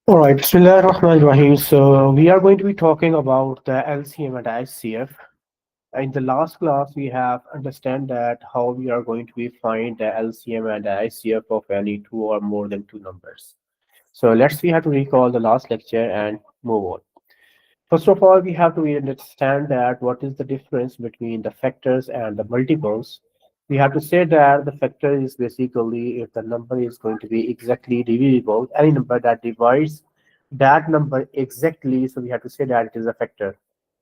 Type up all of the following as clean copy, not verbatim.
All right, Bismillahirrahmanirrahim. So we are going to be talking about the LCM and HCF. In the last class, we have understand that how we are going to be find the LCM and the HCF of any two or more than two numbers. So let's we have to recall the last lecture and move on. First of all, we have to understand that what is the difference between the factors and the multiples. We have to say that the factor is basically if the number is going to be exactly divisible, any number that divides that number exactly. So we have to say that it is a factor.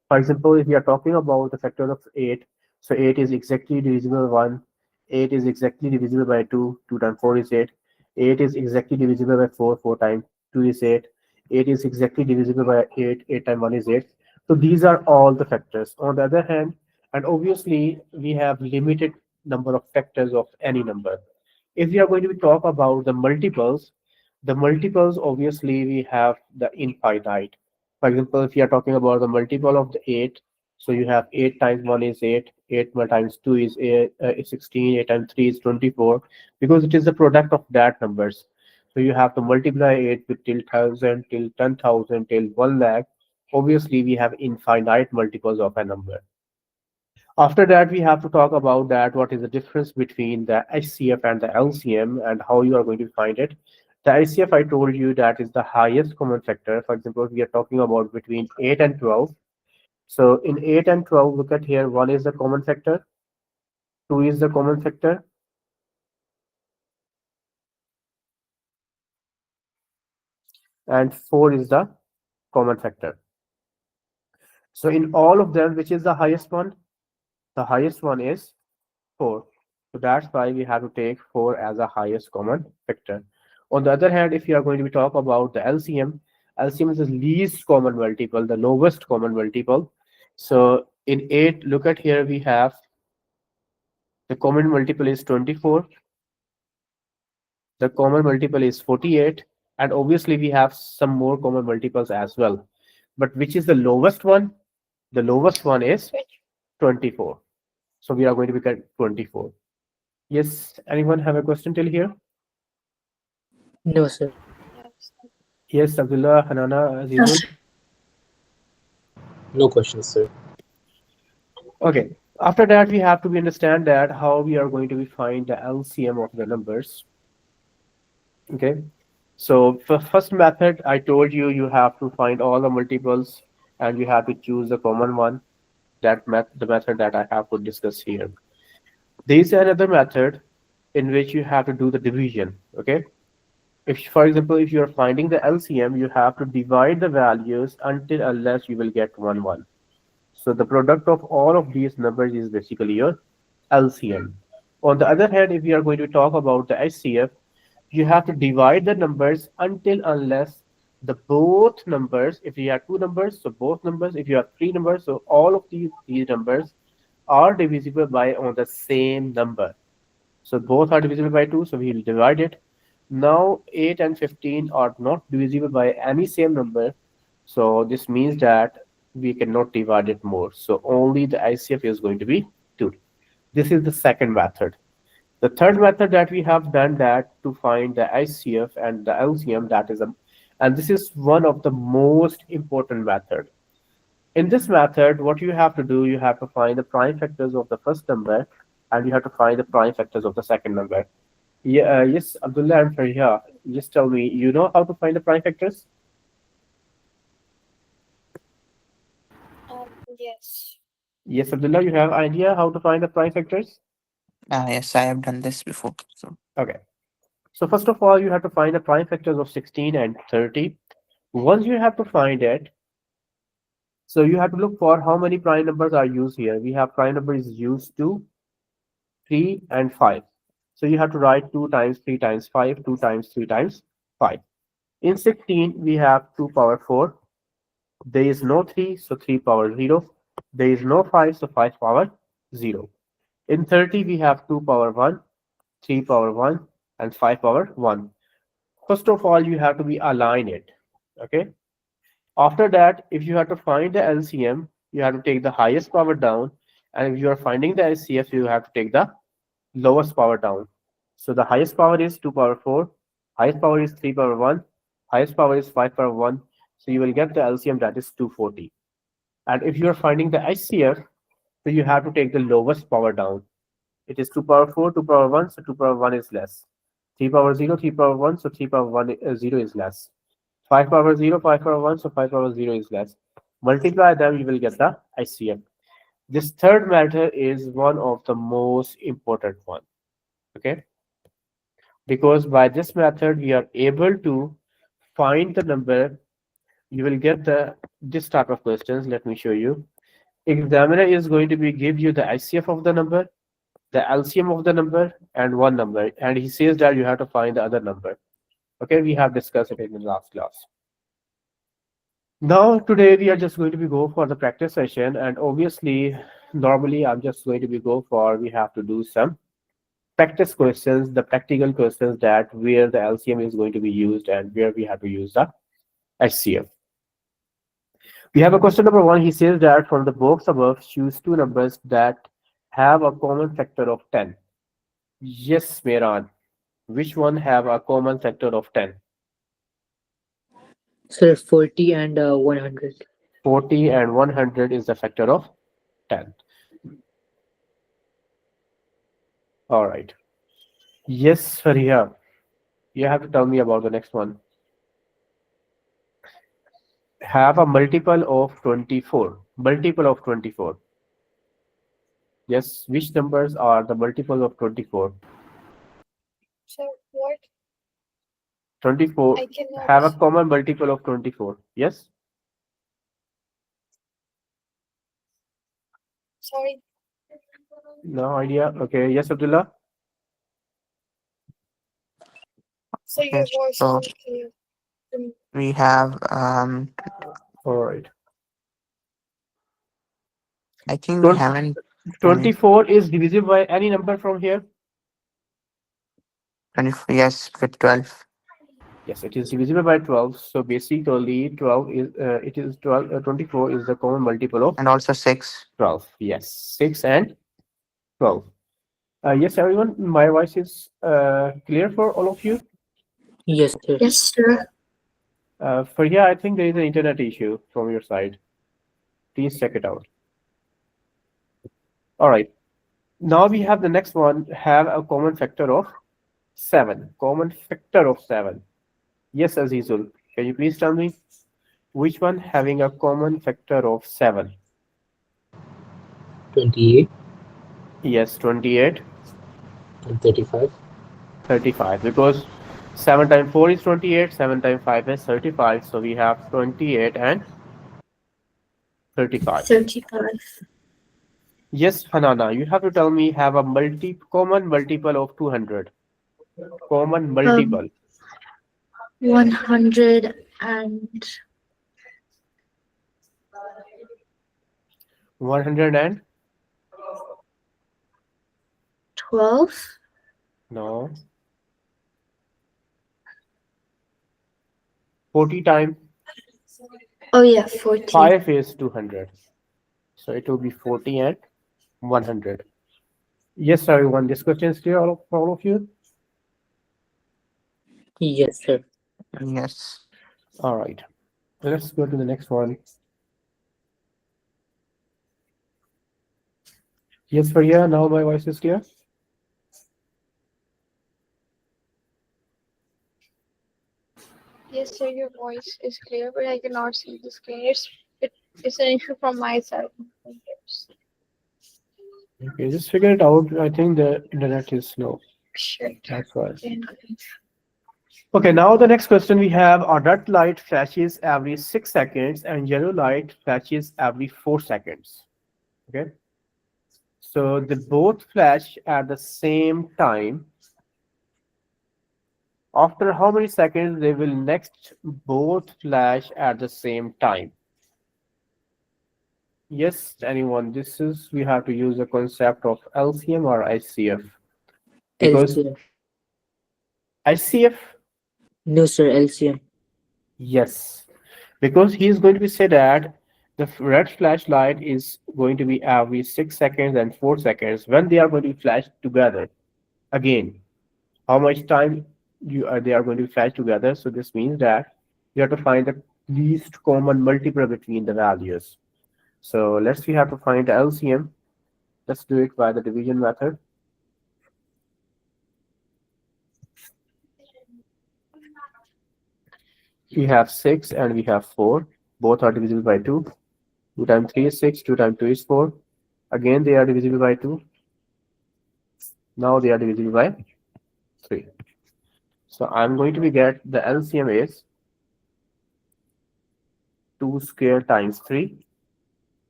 For example, if we are talking about the factor of 8, so 8 is exactly divisible by 1, 8 is exactly divisible by 2, 2 times 4 is 8, 8 is exactly divisible by 4, 4 times 2 is 8, 8 is exactly divisible by 8, 8 times 1 is 8. So these are all the factors. On the other hand, and obviously we have limited number of factors of any number. If we are going to talk about the multiples obviously we have the infinite. For example, if you are talking about the multiple of the 8, so you have 8 times 1 is 8, 8 times 2 is 8, is 16, 8 times 3 is 24, because it is the product of that numbers. So you have to multiply it with till 1000, till 10,000, till 1 lakh. Obviously, we have infinite multiples of a number. After that, we have to talk about that what is the difference between the HCF and the LCM and how you are going to find it. The HCF, I told you that is the highest common factor. For example, we are talking about between 8 and 12. So in 8 and 12, look at here, 1 is the common factor, 2 is the common factor, and 4 is the common factor. So in all of them, which is the highest one? The highest one is 4. So that's why we have to take 4 as a highest common factor. On the other hand, if you are going to be talk about the LCM, LCM is the least common multiple, the lowest common multiple. So in 8, look at here, we have the common multiple is 24, the common multiple is 48, and obviously we have some more common multiples as well. But which is the lowest one? The lowest one is 24. So we are going to be at 24. Yes, anyone have a question till here? No, sir. Yes, Abdullah, Hanana, Azizul. No questions, sir. Okay. After that, we have to be understand that how we are going to be find the LCM of the numbers. Okay. So for first method, I told you you have to find all the multiples and you have to choose the common one. The method that I have to discuss here. There is another method in which you have to do the division. Okay. If, for example, if you are finding the LCM, you have to divide the values until unless you will get 1. So the product of all of these numbers is basically your LCM. On the other hand, if we are going to talk about the HCF, you have to divide the numbers until unless the both numbers, if you have two numbers, so both numbers, if you have three numbers, so all of these numbers are divisible by on the same number. So both are divisible by 2, so we will divide it. Now 8 and 15 are not divisible by any same number. So this means that we cannot divide it more. So only the ICF is going to be 2. This is the second method. The third method that we have done that to find the ICF and the LCM, that is and this is one of the most important method. In this method, what you have to do, you have to find the prime factors of the first number and you have to find the prime factors of the second number. Yeah, yes, Abdullah and Fariha, just tell me, you know how to find the prime factors? Yes. Yes, Abdullah, you have idea how to find the prime factors? Yes, I have done this before. So, Okay. So first of all, you have to find the prime factors of 16 and 30. Once you have to find it, so you have to look for how many prime numbers are used here. We have prime numbers used 2, 3, and 5. So you have to write 2 times 3 times 5, 2 times 3 times 5. In 16, we have 2 power 4. There is no 3, so 3 power 0. There is no 5, so 5 power 0. In 30, we have 2 power 1, 3 power 1, and 5 power 1. First of all, you have to be align it. Okay. After that, if you have to find the LCM, you have to take the highest power down. And if you are finding the LCF, you have to take the lowest power down. So the highest power is 2 power 4, highest power is 3 power 1, Highest power is 5 power 1. So you will get the LCM, that is 240. And if you are finding the HCF, so you have to take the lowest power down. It is 2 power 4, 2 power 1, so 2 power 1 is less. 3 power 0, 3 power 1, so 3 power 1 0 is less. 5 power 0, 5 power 1, so 5 power 0 is less. Multiply them, you will get the HCF. This third method is one of the most important one. Okay, because by this method we are able to find the number. You will get the this type of questions. Let me show you. Examiner is going to be give you the HCF of the number, the LCM of the number, and one number, and he says that you have to find the other number. Okay, we have discussed it in the last class. Now today we are just going to be go for the practice session, and obviously normally I'm just going to be go for we have to do some practice questions, the practical questions that where the LCM is going to be used and where we have to use the HCF. We have a question number 1. He says that from the box above, choose two numbers that have a common factor of 10. Yes, Mehran. Which one have a common factor of 10? Sir, 40 and 100. 40 and 100 is the factor of 10. All right. Yes, Fariha. You have to tell me about the next one. Have a multiple of 24. Multiple of 24. Yes, which numbers are the multiples of 24? So what? 24 I cannot. have a common multiple of 24. Yes? Sorry. No idea. Okay. Yes, Abdullah? So your Yes. voice So is clear to me. we have All right. I think we haven't 24 is divisible by any number from here? 24, yes, with 12 Yes, it is divisible by 12. So basically 12 is it is 12 24 is the common multiple of and also 6. 12. Yes, 6 and 12. Yes, everyone, my voice is clear for all of you. Yes, sir. Yes, sir. For yeah, I think there is an internet issue from your side. Please check it out. All right. Now we have the next one. Have a common factor of 7. Common factor of 7. Yes, Azizul. Can you please tell me which one having a common factor of 7? 28 Yes, 28, and 35. 35. Because 7 times 4 is 28, 7 times 5 is 35. So we have 28 and 35. 35. Yes, Hanana, you have to tell me have a common multiple of 200. Common multiple. 100 and 100 and 12. no. 40 times Oh yeah, 40. 5 is 200. So it will be 40 and 100. Yes, everyone. This question is clear for all of you? Yes, sir. Yes. All right. Let's go to the next one. Yes, Faria, now my voice is clear? Yes, sir, your voice is clear, but I cannot see the screen. It's an issue from my side. Okay, just figure it out. I think the internet is slow. Shit. That's why. Okay, now the next question we have, a red light flashes every 6 seconds and yellow light flashes every 4 seconds. Okay. So they both flash at the same time. After how many seconds they will next both flash at the same time? Yes, anyone? This is we have to use the concept of LCM or ICF. Because LCM. ICF, No, sir, LCM. yes, because he is going to be say that the red flashlight is going to be every 6 seconds and 4 seconds when they are going to flash together. Again, how much time they are going to flash together? So this means that We have to find the least common multiple between the values. So let's see how to find the LCM. Let's do it by the division method. We have 6 and we have 4. Both are divisible by 2. 2 times 3 is 6. 2 times 2 is 4. Again, they are divisible by 2. Now they are divisible by 3. So I'm going to get the LCM is 2 square times 3.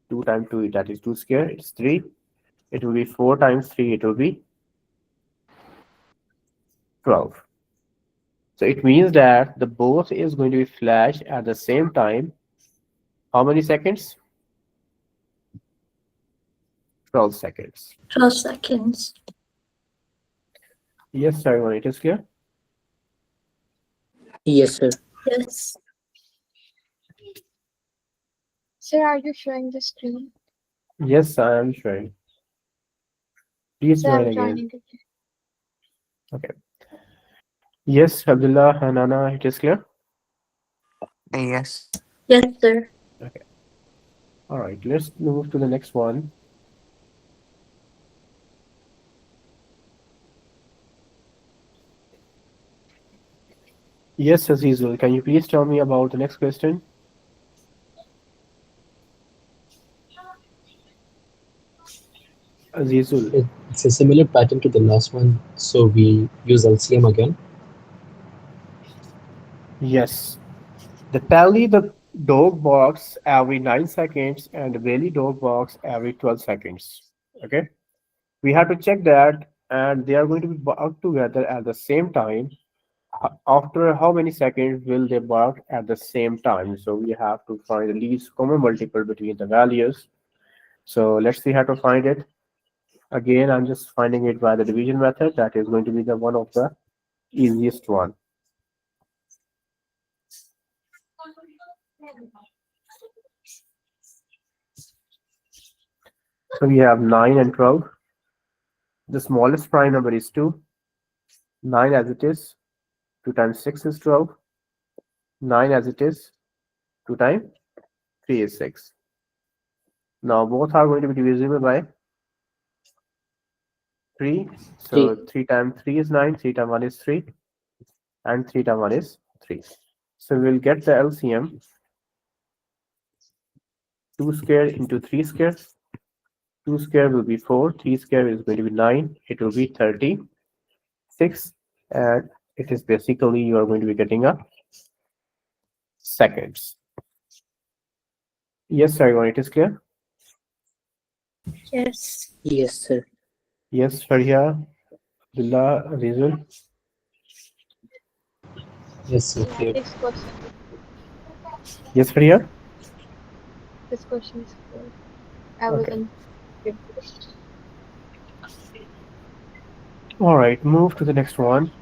2 times 2, that is 2 square, it's 3. It will be 4 times 3, it will be 12. So it means that the both is going to be flashed at the same time. How many seconds? 12 seconds. 12 seconds. Yes, sir, everyone, it is clear? Yes, sir. Yes. Sir, are you showing the screen? Yes, I am sure. Please Sir, join I'm again. joining it. Okay. Yes, Abdullah and Anna, it is clear? Yes. Yes, sir. Okay. All right, let's move to the next one. Yes, Azizul, can you please tell me about the next question? Azizul. It's a similar pattern to the last one, so we use LCM again. Yes. The tally the dog barks every 9 seconds and the belly dog barks every 12 seconds. Okay. We have to check that and they are going to be barked together at the same time. After how many seconds will they bark at the same time? So we have to find the least common multiple between the values. So let's see how to find it. Again, I'm just finding it by the division method. That is going to be the one of the easiest one. So we have 9 and 12. The smallest prime number is 2. 9 as it is. 2 times 6 is 12. 9 as it is. 2 times 3 is 6. Now both are going to be divisible by 3. So 3 times 3 is 9. 3 times 1 is 3. And 3 times 1 is 3. So we'll get the LCM. 2 square into 3 square. 2 square will be 4. 3 square is going to be 9. It will be 36. And it is basically you are going to be getting a seconds. Yes, everyone, it is clear? Yes. Yes, sir. Yes, Faria, Abdullah, Rizul. Yes, so Yeah, clear. this question. Yes, Faria? This question is clear. I Okay. wasn't prepared. All right, move to the next one.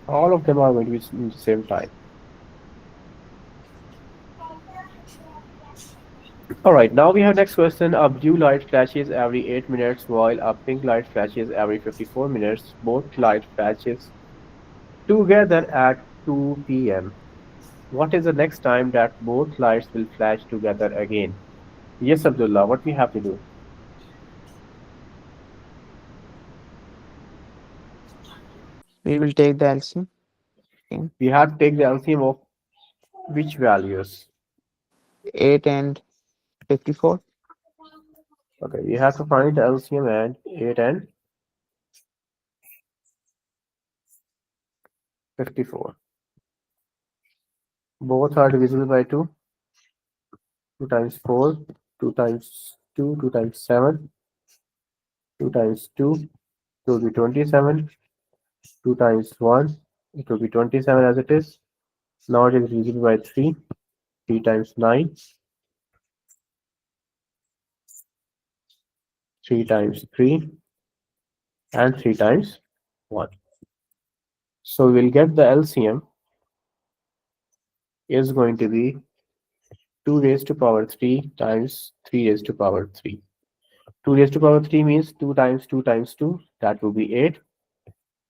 All of them are going to be in the same time. All right, now we have next question. A blue light flashes every 8 minutes while a pink light flashes every 54 minutes. Both light flashes together at 2 p.m. What is the next time that both lights will flash together again? Yes, Abdullah, what we have to do? We will take the LCM. We have to take the LCM of which values? 8 and 54. Okay, we have to find the LCM and 8 and 54. Both are divisible by 2. 2 times 4, 2 times 2, 2 times 7, 2 times 2, it will be 27. 2 times 1, it will be 27 as it is. Now it is divisible by 3. 3 times 9, 3 times 3, and 3 times 1. So we'll get the LCM is going to be 2 raised to power 3 times 3 raised to power 3. 2 raised to power 3 means 2 times 2 times 2, that will be 8.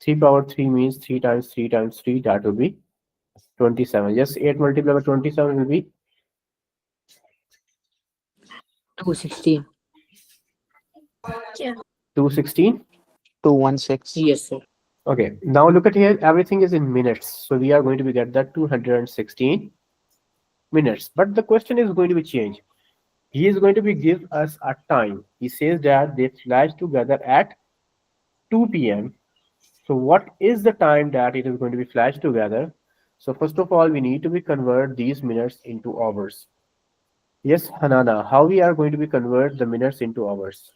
3 power 3 means 3 times 3 times 3, that will be 27. Yes, 8 multiplied by 27 will be 216. Yeah. 216. 216. Yes, sir. Okay, now look at here, everything is in minutes. So we are going to be get that 216 minutes. But the question is going to be changed. He is going to be give us a time. He says that they flash together at 2 p.m. So what is the time that it is going to be flashed together? So first of all, we need to be convert these minutes into hours. Yes, Hanana, how we are going to be convert the minutes into hours?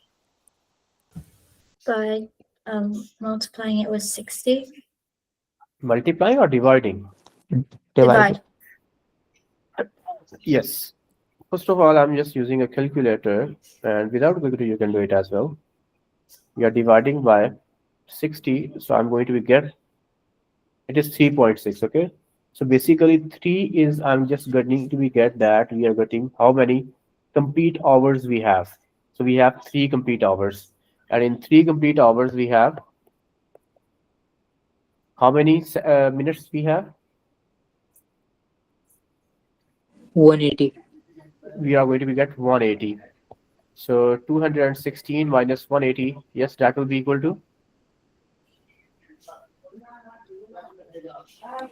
By multiplying it with 60. Multiplying or dividing? Divide. Yes. First of all, I'm just using a calculator, and without calculator, you can do it as well. We are dividing by 60, so I'm going to be get it is 3.6. Okay, so basically 3 is I'm just getting to be get that we are getting how many complete hours we have. So we have 3 complete hours, and in 3 complete hours we have how many minutes we have? 180. We are going to be get 180. So 216 minus 180, yes, that will be equal to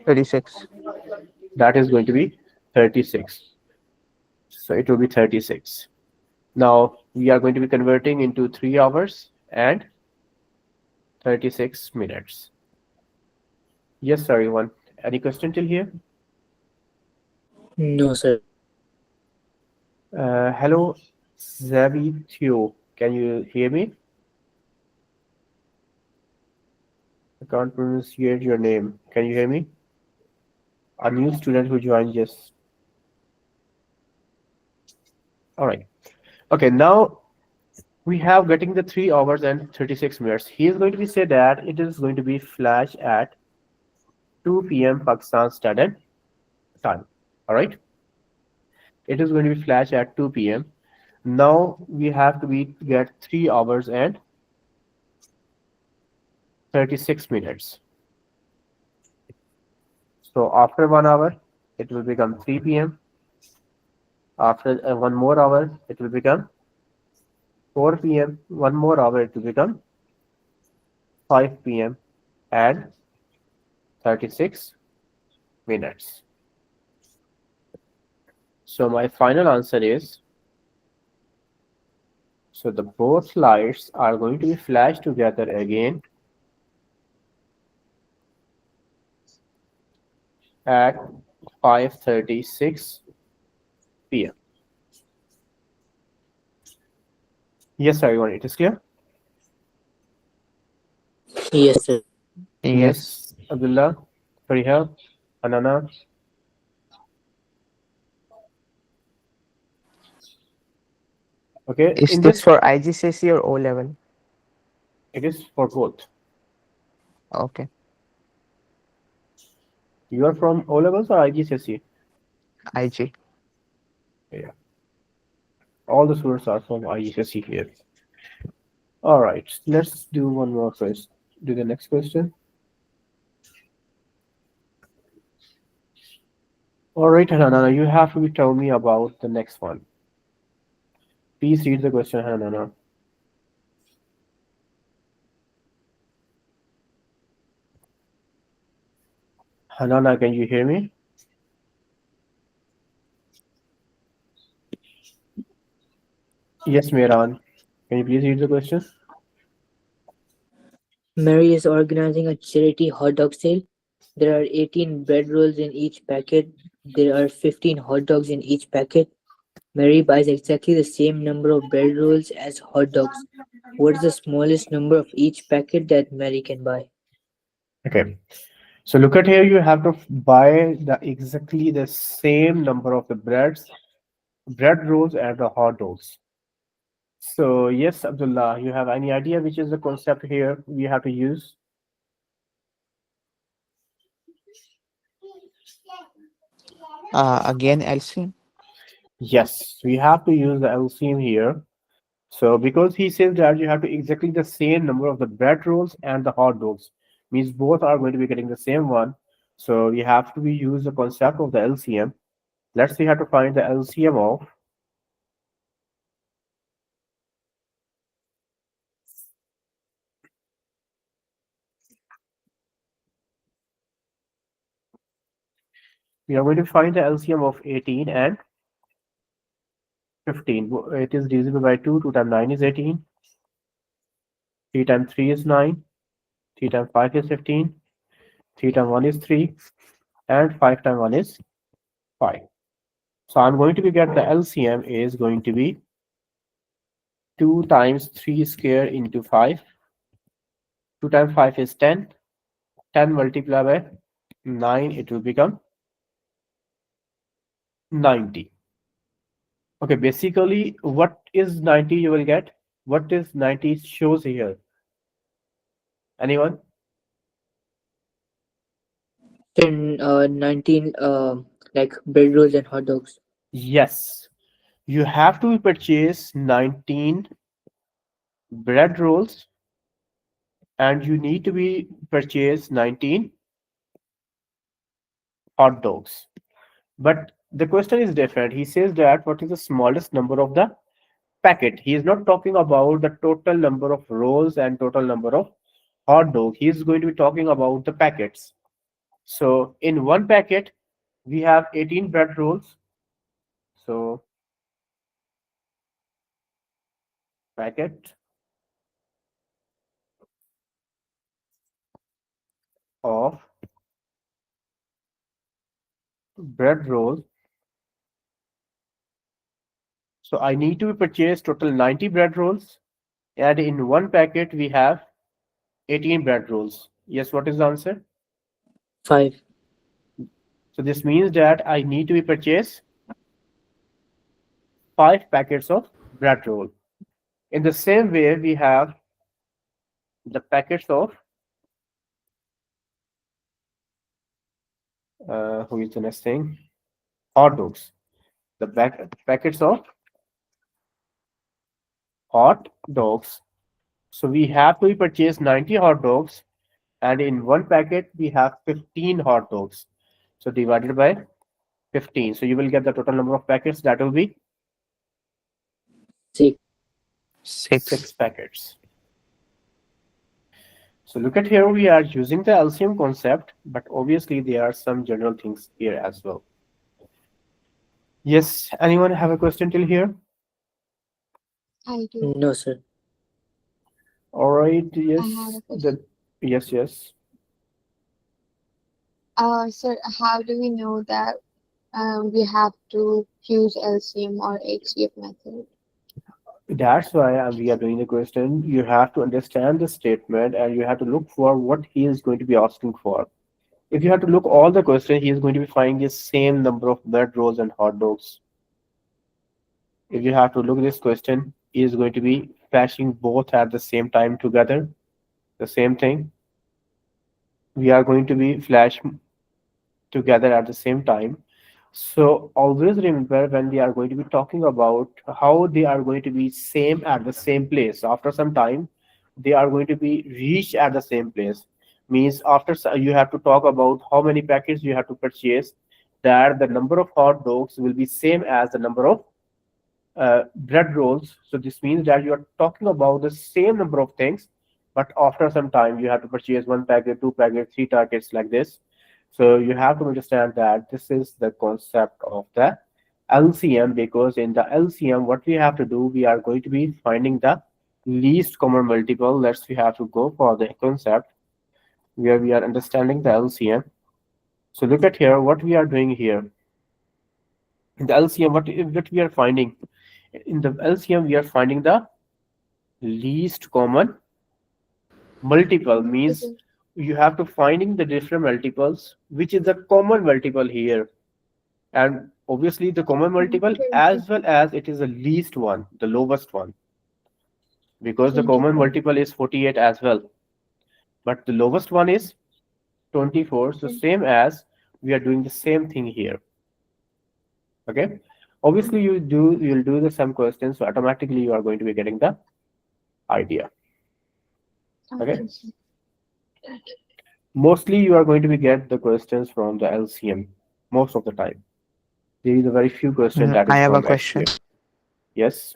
36. that is going to be 36. So it will be 36. Now we are going to be converting into 3 hours and 36 minutes. Yes, sir, everyone. Any question till here? No, sir. Hello, Zavithio. Can you hear me? I can't pronunciate your name. Can you hear me? A new student who joined just. All right. Okay, now we have getting the 3 hours and 36 minutes. He is going to be say that it is going to be flash at 2 p.m. Pakistan Standard Time. All right. It is going to be flash at 2 p.m. Now we have to be get 3 hours and 36 minutes. So after 1 hour, it will become 3 p.m. After 1 more hour, it will become 4 p.m. 1 more hour, it will become 5 p.m. and 36 minutes. So my final answer is, so the both lights are going to be flashed together again at 5:36 p.m. Yes, everyone, it is clear? Yes, sir. Yes. Abdullah, Fariha, Anana. Okay, Is in this this, for IGCSE or O level? it is for both. Okay. You are from O levels or IGCSE? IG. Yeah, all the students are from IGCSE here. All right, let's do one more first. Do the next question. All right, Hanana, you have to tell me about the next one. Please read the question, Hanana. Hanana, can you hear me? Yes, Mehran. Can you please read the question? Mary is organizing a charity hot dog sale. There are 18 bread rolls in each packet. There are 15 hot dogs in each packet. Mary buys exactly the same number of bread rolls as hot dogs. What is the smallest number of each packet that Mary can buy? Okay. So look at here, you have to buy the exactly the same number of the bread rolls and the hot dogs. So yes, Abdullah, you have any idea which is the concept here we have to use? Again, LCM. Yes, we have to use the LCM here. So because he says that you have to exactly the same number of the bread rolls and the hot dogs. means both are going to be getting the same one. So we have to use the concept of the LCM. Let's see how to find the LCM of we are going to find the LCM of 18 and 15. It is divisible by 2. 2 times 9 is 18. 3 times 3 is 9. 3 times 5 is 15. 3 times 1 is 3. And 5 times 1 is 5. So I'm going to be get the LCM is going to be 2 times 3 square into 5. 2 times 5 is 10. 10 multiplied by 9, it will become 90. Okay, basically, what is 90 you will get? What is 90 shows here? Anyone? 19 like bread rolls and hot dogs. Yes. You have to purchase 19 bread rolls and you need to be purchase 19 hot dogs. But the question is different. He says that what is the smallest number of the packet? He is not talking about the total number of rolls and total number of hot dog. He is going to be talking about the packets. So in one packet, we have 18 bread rolls. So packet of bread rolls. So I need to purchase total 90 bread rolls. And in one packet, we have 18 bread rolls. Yes, what is the answer? 5. So this means that I need to purchase 5 packets of bread roll. In the same way, we have the packets of who is the next thing? Hot dogs. The packets of hot dogs. So we have to purchase 90 hot dogs, and in one packet we have 15 hot dogs. So divided by 15. So you will get the total number of packets. That will be 6. 6 packets. So look at here, we are using the LCM concept, but obviously there are some general things here as well. Yes, anyone have a question till here? I do. No, sir. All right, I have a question. yes. Sir, how do we know that we have to use LCM or HCF method? That's why we are doing the question. You have to understand the statement and you have to look for what he is going to be asking for. If you have to look all the question, he is going to be finding the same number of bread rolls and hot dogs. If you have to look this question, he is going to be flashing both at the same time together. The same thing. We are going to be flash together at the same time. So always remember when we are going to be talking about how they are going to be same at the same place. After some time, they are going to be reached at the same place. Means after you have to talk about how many packets you have to purchase, that the number of hot dogs will be same as the number of bread rolls. So this means that you are talking about the same number of things, but after some time you have to purchase one packet, two packets, three packets like this. So you have to understand that this is the concept of the LCM, because in the LCM, what we have to do, we are going to be finding the least common multiple. We have to go for the concept where we are understanding the LCM. So look at here, what we are doing here. In the LCM, what we are finding? In the LCM, we are finding the least common multiple, means you have to finding the different multiples, which is the common multiple here. And obviously the common multiple as well as it is the least one, the lowest one, because the common 24. multiple is 48 as well. But the lowest one is 24. So same as we are doing the same thing here. Okay. Obviously you'll do the sum questions, so automatically you are going to be getting the idea. Okay. Okay. Mostly you are going to be get the questions from the LCM most of the time. There is a very few question that I is have a from question. HCF. Yes.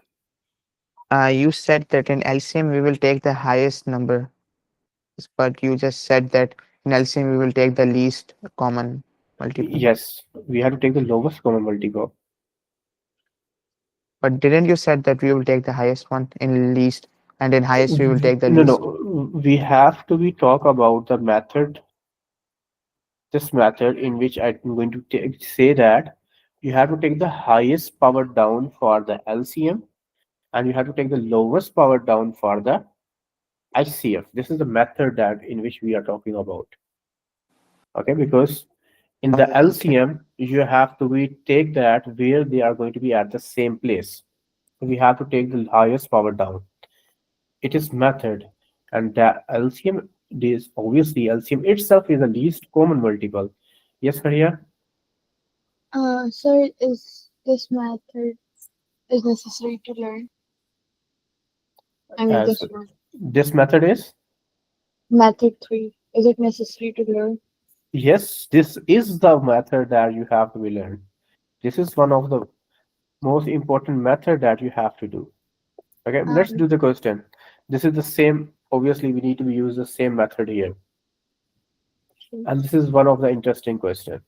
You said that in LCM we will take the highest number, but you just said that in LCM we will take the least common multiple. Yes. We have to take the lowest common multiple. But didn't you said that we will take the highest one in least, and in highest we will take the No, least? no. We have to be talk about the method, this method in which I'm going to say that you have to take the highest power down for the LCM and you have to take the lowest power down for the ICF. This is the method that in which we are talking about. Okay, because in the Okay. LCM you have to be take that where they are going to be at the same place. We have to take the highest power down. It is method, and the LCM is obviously LCM itself is the least common multiple. Yes, Maria. Sir, is this method is necessary to learn? I mean, As this one. this method is, Method 3. Is it necessary to learn? yes, this is the method that you have to be learned. This is one of the most important method that you have to do. Okay, let's Um, do the question. This is the same. Obviously, we need to use the same method here, sure. and this is one of the interesting question.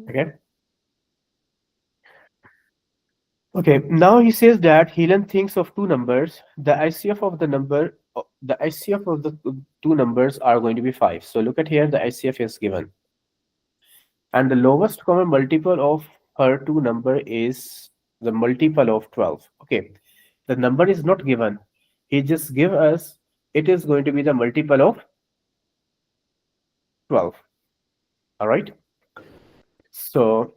Okay. Okay, now he says that Helen thinks of two numbers. The ICF of the ICF of the two numbers are going to be 5. So look at here, the ICF is given. And the lowest common multiple of her two number is the multiple of 12. Okay, the number is not given. He just give us, it is going to be the multiple of 12. All right. So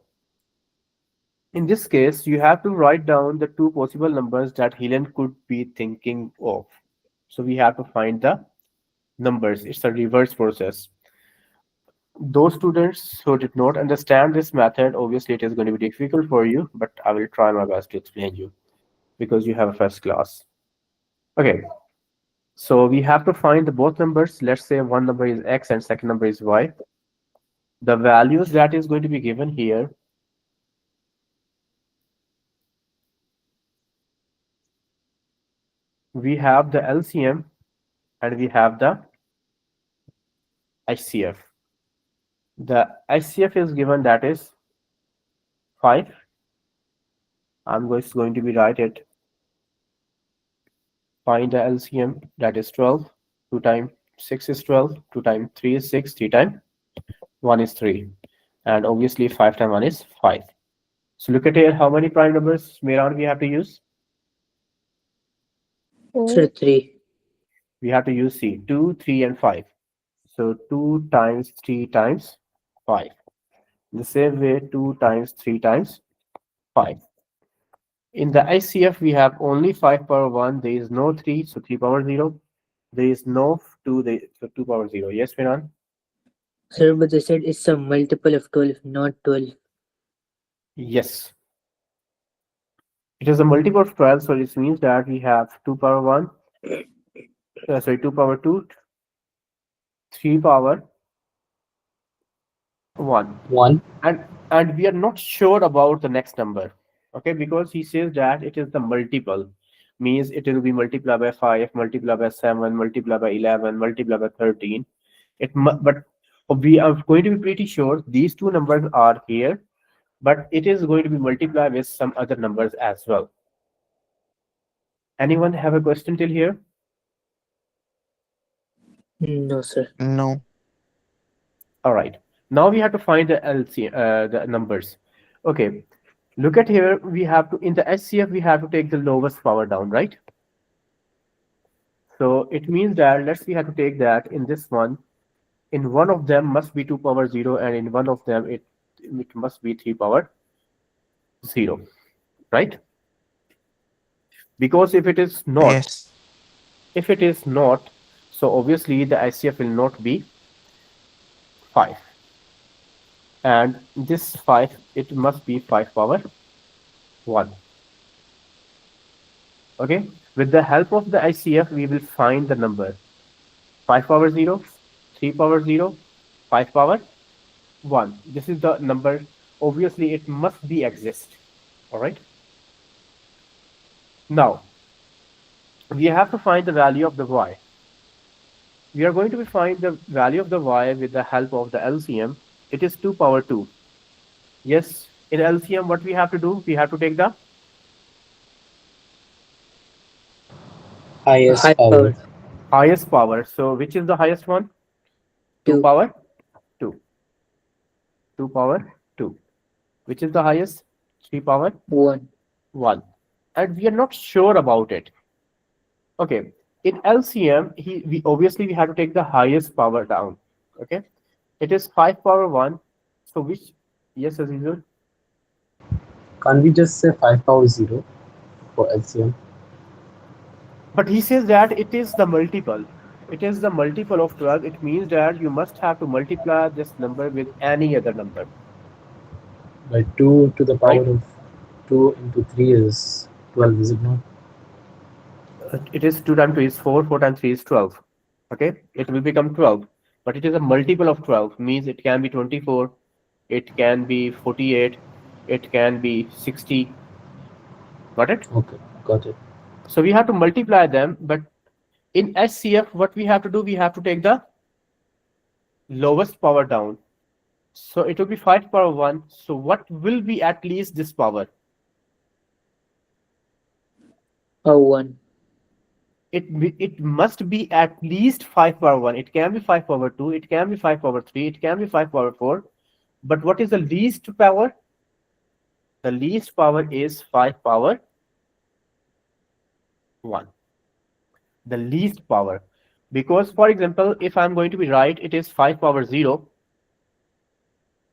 in this case, you have to write down the two possible numbers that Helen could be thinking of. So we have to find the numbers. It's a reverse process. Those students who did not understand this method, obviously it is going to be difficult for you, but I will try my best to explain you because you have a first class. Okay, so we have to find the both numbers. Let's say one number is x and second number is y. The values that is going to be given here, we have the LCM and we have the HCF. The HCF is given, that is 5. I'm just going to be write it. Find the LCM, that is 12. 2 times 6 is 12. 2 times 3 is 6. 3 times 1 is 3. And obviously 5 times 1 is 5. So look at here, how many prime numbers, Miran, we have to use? Sir, 3. We have to use C, 2, 3, and 5. So 2 times 3 times 5. The same way, 2 times 3 times 5. In the ICF, we have only 5 power 1. There is no 3, so 3 power 0. There is no 2, so 2 power 0. Yes, Miran? Sir, but they said it's a multiple of 12, not 12. Yes. It is a multiple of 12, so this means that we have 2 power 1, 2 power 2, 3 power 1. 1. And we are not sure about the next number. Okay, because he says that it is the multiple. Means it will be multiplied by 5, multiplied by 7, multiplied by 11, multiplied by 13. But we are going to be pretty sure these two numbers are here, but it is going to be multiplied with some other numbers as well. Anyone have a question till here? No, sir. No. All right. Now we have to find the the numbers. Okay. Look at here. We have to, in the HCF, we have to take the lowest power down, right? So it means that we have to take that in this one. In one of them must be 2 power 0, and in one of them it must be 3 power 0, right? Because if it is not, Yes. so obviously the ICF will not be 5. And this 5, it must be 5 power 1. Okay, with the help of the ICF, we will find the number 5 power 0, 3 power 0, 5 power 1. This is the number. Obviously, it must be exist. All right. Now, we have to find the value of the y. We are going to find the value of the y with the help of the LCM. It is 2 power 2. Yes, in LCM, what we have to do? We have to take the Highest High power. power. highest power. So, which is the highest one? 2 2. power 2. 2 power 2. Which is the highest? 3 power 1. 1. And we are not sure about it. Okay. In LCM, we obviously we have to take the highest power down. Okay. It is 5 power 1. So which? Yes, Azizul. Can't we just say 5 power 0 for LCM? But he says that it is the multiple. It is the multiple of 12. It means that you must have to multiply this number with any other number, By 2 to the power right? of 2 into 3 is 12, is it not? It is 2 times 2 is 4, 4 times 3 is 12. Okay, it will become 12. But it is a multiple of 12, means it can be 24, it can be 48, it can be 60. Got it? Okay, got it. So we have to multiply them, but in HCF, what we have to do, we have to take the lowest power down. So it will be 5 power 1. So what will be at least this power? 1. It must be at least 5 power 1. It can be 5 power 2. It can be 5 power 3. It can be 5 power 4. But what is the least power? The least power is 5 power 1. The least power. Because, for example, if I'm going to be right, it is 5 power 0.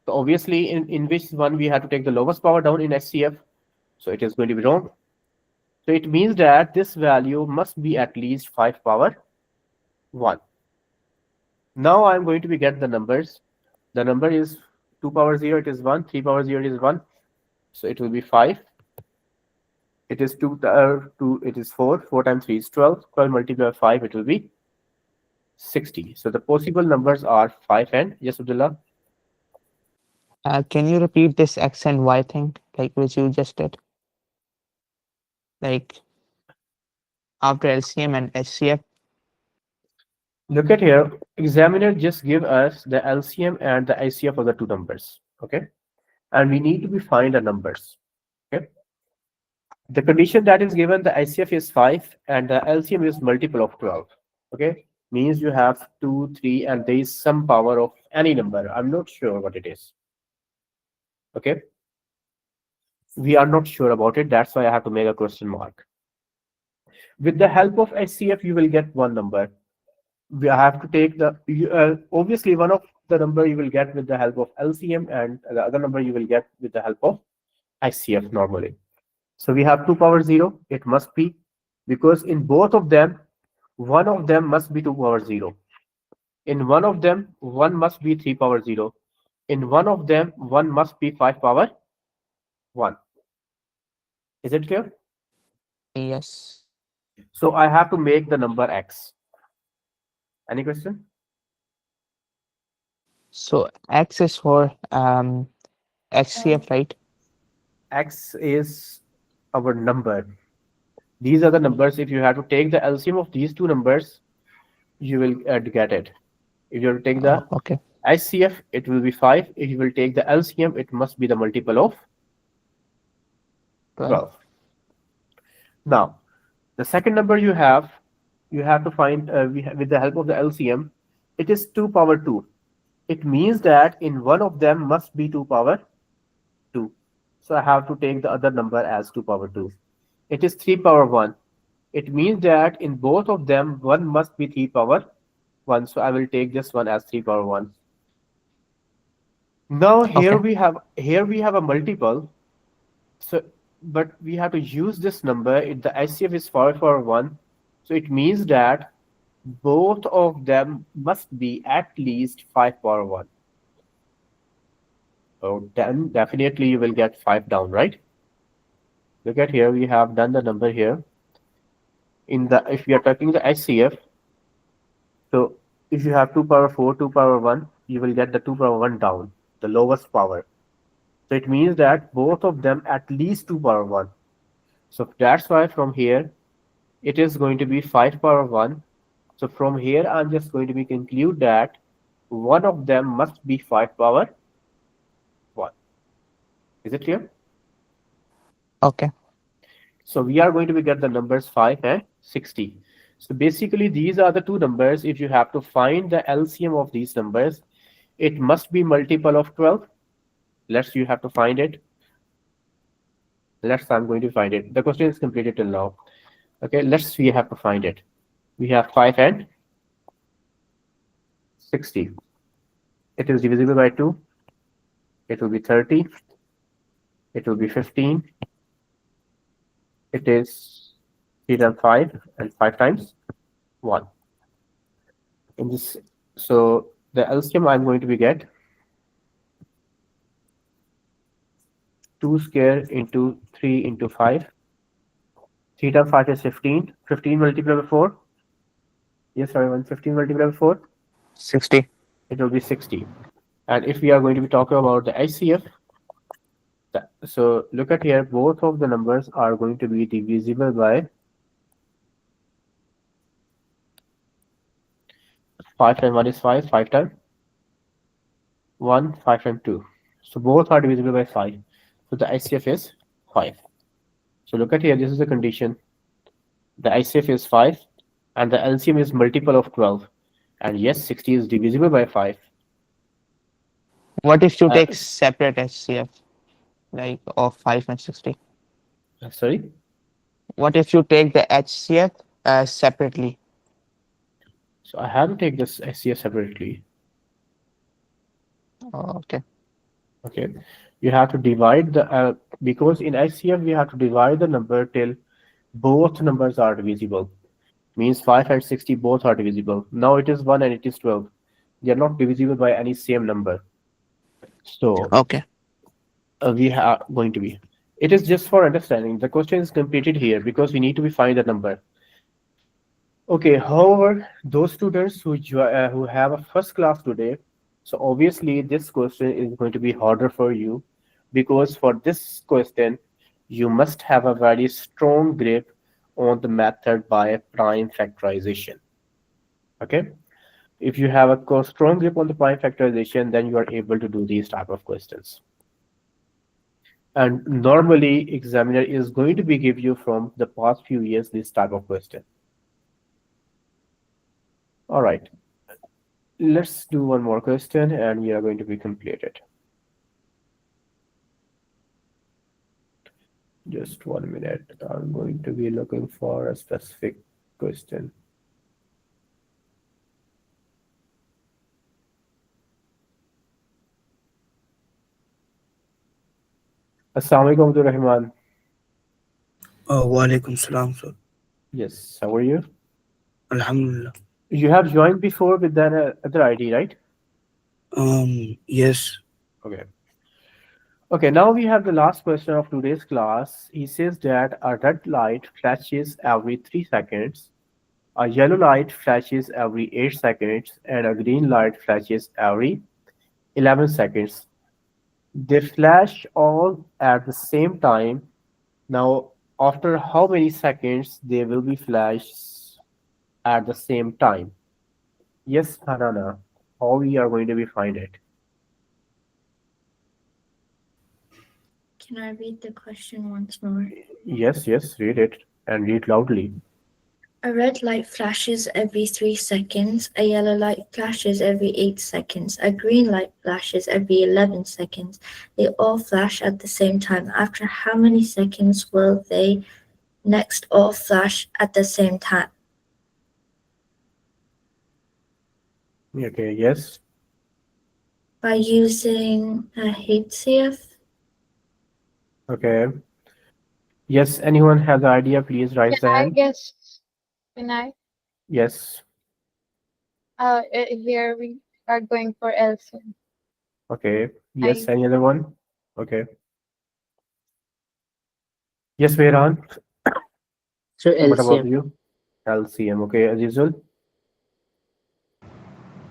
So obviously, in which one we have to take the lowest power down in HCF. So it is going to be wrong. So it means that this value must be at least 5 power 1. Now I'm going to be get the numbers. The number is 2 power 0, it is 1. 3 power 0, it is 1. So it will be 5. It is 2, it is 4. 4 times 3 is 12. 12 multiplied by 5, it will be 60. So the possible numbers are 5 and, yes, Abdullah? Can you repeat this X and Y thing, like which you just did? Like after LCM and HCF? Look at here. Examiner just give us the LCM and the ICF of the two numbers. Okay. And we need to be find the numbers. Okay. The condition that is given, the ICF is 5 and the LCM is multiple of 12. Okay. Means you have 2, 3, and there is some power of any number. I'm not sure what it is. Okay. We are not sure about it. That's why I have to make a question mark. With the help of HCF, you will get one number. We have to take the obviously one of the number you will get with the help of LCM, and the other number you will get with the help of ICF normally. So we have 2 power 0. It must be, because in both of them, one of them must be 2 power 0. In one of them, one must be 3 power 0. In one of them, one must be 5 power 1. Is it clear? Yes. So I have to make the number X. Any question? So X is for HCF, right? X is our number. These are the numbers. If you have to take the LCM of these two numbers, you will get it. If you have to take the Okay. ICF, it will be 5. If you will take the LCM, it must be the multiple of 12. Now, the second number you have to find with the help of the LCM. It is 2 power 2. It means that in one of them must be 2 power 2. So I have to take the other number as 2 power 2. It is 3 power 1. It means that in both of them, one must be 3 power 1. So I will take this one as 3 power 1. Now here Okay. we have a multiple. So but we have to use this number. The ICF is 5 power 1. So it means that both of them must be at least 5 power 1. So then definitely you will get 5 down, right? Look at here, we have done the number here. If we are taking the HCF, so if you have 2 power 4, 2 power 1, you will get the 2 power 1 down, the lowest power. So it means that both of them at least 2 power 1. So that's why from here it is going to be 5 power 1. So from here I'm just going to be conclude that one of them must be 5 power 1. Is it clear? Okay. So we are going to be get the numbers 5 and 60. So basically these are the two numbers. If you have to find the LCM of these numbers, it must be multiple of 12. Let's you have to find it. Let's I'm going to find it. The question is completed till now. Okay, let's we have to find it. We have 5 and 60. It is divisible by 2. It will be 30. It will be 15. It is 3 times 5 and 5 times 1. In this, so the LCM I'm going to be get 2 square into 3 into 5. 3 times 5 is 15. 15 multiplied by 4. Yes, everyone. 15 multiplied by 4. 60. It will be 60. And if we are going to be talking about the HCF, so look at here, both of the numbers are going to be divisible by 5 times 1 is 5, 5 times 1, 5 times 2. So both are divisible by 5. So the HCF is 5. So look at here, this is the condition. The HCF is 5 and the LCM is multiple of 12. And yes, 60 is divisible by 5. What if you Uh, take separate HCF, like of 5 and 60? Sorry? What if you take the HCF separately? So I have to take this HCF separately. Oh, okay. Okay. You have to divide the, because in HCF we have to divide the number till both numbers are divisible. Means 5 and 60 both are divisible. Now it is 1 and it is 12. They are not divisible by any same number. So Okay. we are going to be. It is just for understanding. The question is completed here because we need to be find the number. Okay. However, those students who have a first class today, so obviously this question is going to be harder for you because for this question you must have a very strong grip on the method by prime factorization. Okay. If you have a strong grip on the prime factorization, then you are able to do these type of questions. And normally, examiner is going to be give you from the past few years this type of question. All right, let's do one more question, and we are going to be completed. Just 1 minute. I'm going to be looking for a specific question. Assalamu alaikum, Abdul Rahman. Walaikum salam, sir. Yes, how are you? Alhamdulillah. You have joined before with that other ID, right? Yes. Okay. Okay, now we have the last question of today's class. He says that a red light flashes every 3 seconds, a yellow light flashes every 8 seconds, and a green light flashes every 11 seconds. They flash all at the same time. Now, after how many seconds they will be flashed at the same time? Yes, Hanana, how we are going to be find it? Can I read the question once more? Yes, read it and read loudly. A red light flashes every 3 seconds, a yellow light flashes every 8 seconds, a green light flashes every 11 seconds. They all flash at the same time. After how many seconds will they next all flash at the same time? Okay, yes. By using a HCF? Okay. Yes, anyone has an idea, please raise the Can I hand. guess? Can I? Yes. Here we are going for LCM. Okay. Yes, I any other one? Okay. Yes, Mehran. Sir, What about LCM. you? LCM. Okay, as usual.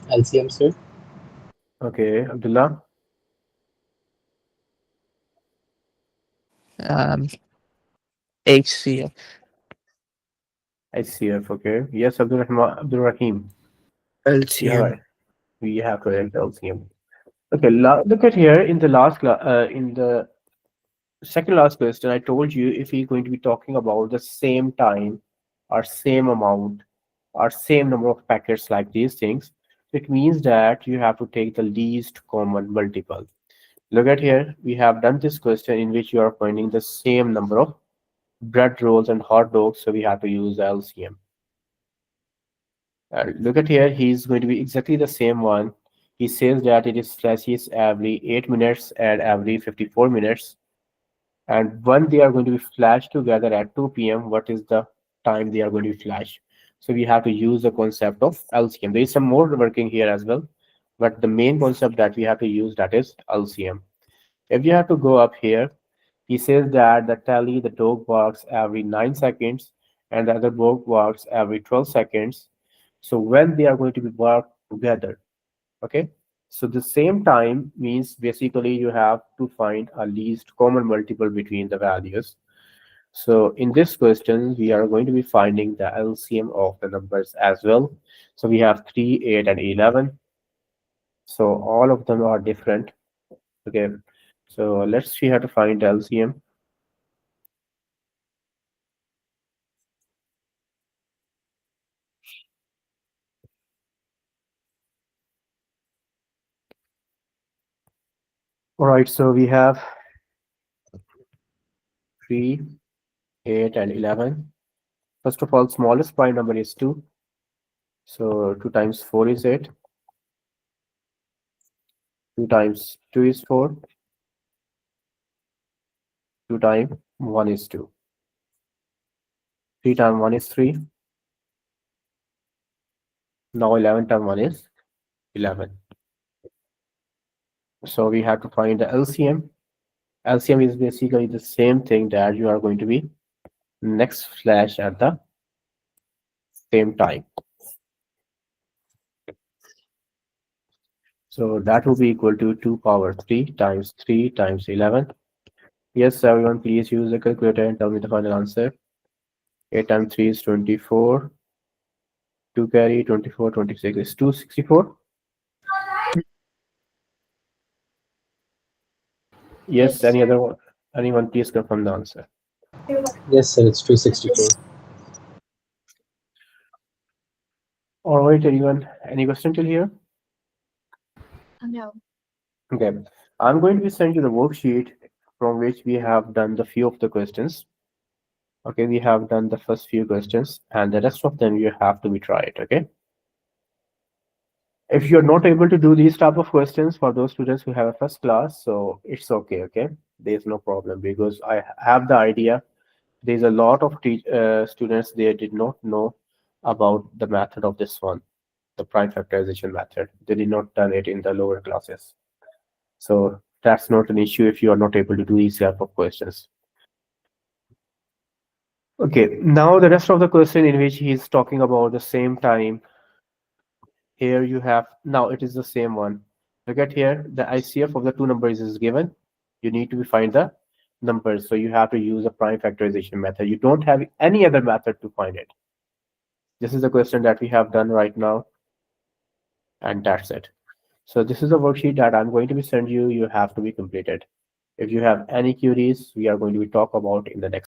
LCM, sir. Okay, Abdullah. Um, HCF. HCF. Okay. Yes, Abdul Rahim. Yeah, LCM. right. We have correct LCM. Okay, look at here in the in the second last question, I told you if we're going to be talking about the same time or same amount or same number of packets like these things, it means that you have to take the least common multiple. Look at here, we have done this question in which you are finding the same number of bread rolls and hot dogs, so we have to use the LCM. Look at here, he's going to be exactly the same one. He says that it is flashes every 8 minutes and every 54 minutes. And when they are going to be flashed together at 2 p.m., what is the time they are going to be flashed? So we have to use the concept of LCM. There is some more working here as well, but the main concept that we have to use, that is LCM. If you have to go up here, he says that the dog barks every 9 seconds and the other dog barks every 12 seconds. So when they are going to be barked together, okay, so the same time means basically you have to find a least common multiple between the values. So in this question we are going to be finding the LCM of the numbers as well. So we have 3, 8 and 11. So all of them are different. Okay, so let's see how to find LCM. All right, so we have 3, 8 and 11. First of all, smallest prime number is 2. So 2 times 4 is 8. 2 times 2 is 4. 2 times 1 is 2. 3 times 1 is 3. Now 11 times 1 is 11. So we have to find the LCM. LCM is basically the same thing that you are going to be next flash at the same time. So that will be equal to 2 power 3 times 11. Yes, everyone, please use the calculator and tell me the final answer. 8 times 3 is 24. 2 carry 24, 26 is 264. Yes, any other one? Anyone, please confirm the answer. Yes, sir. It's 264. All right, anyone, any question till here? No. Okay, I'm going to send you the worksheet from which we have done the few of the questions. Okay, we have done the first few questions and the rest of them you have to be tried. Okay, if you're not able to do these type of questions for those students who have a first class, so it's okay. Okay, there's no problem because I have the idea. There's a lot of students they did not know about the method of this one, the prime factorization method. They did not done it in the lower classes. So that's not an issue if you are not able to do these type of questions. Okay, now the rest of the question in which he is talking about the same time. Here you have, now it is the same one. Look at here, the ICF of the two numbers is given. You need to find the numbers. So you have to use a prime factorization method. You don't have any other method to find it. This is the question that we have done right now. And that's it. So this is a worksheet that I'm going to be send you. You have to be completed. If you have any queries, we are going to be talk about in the next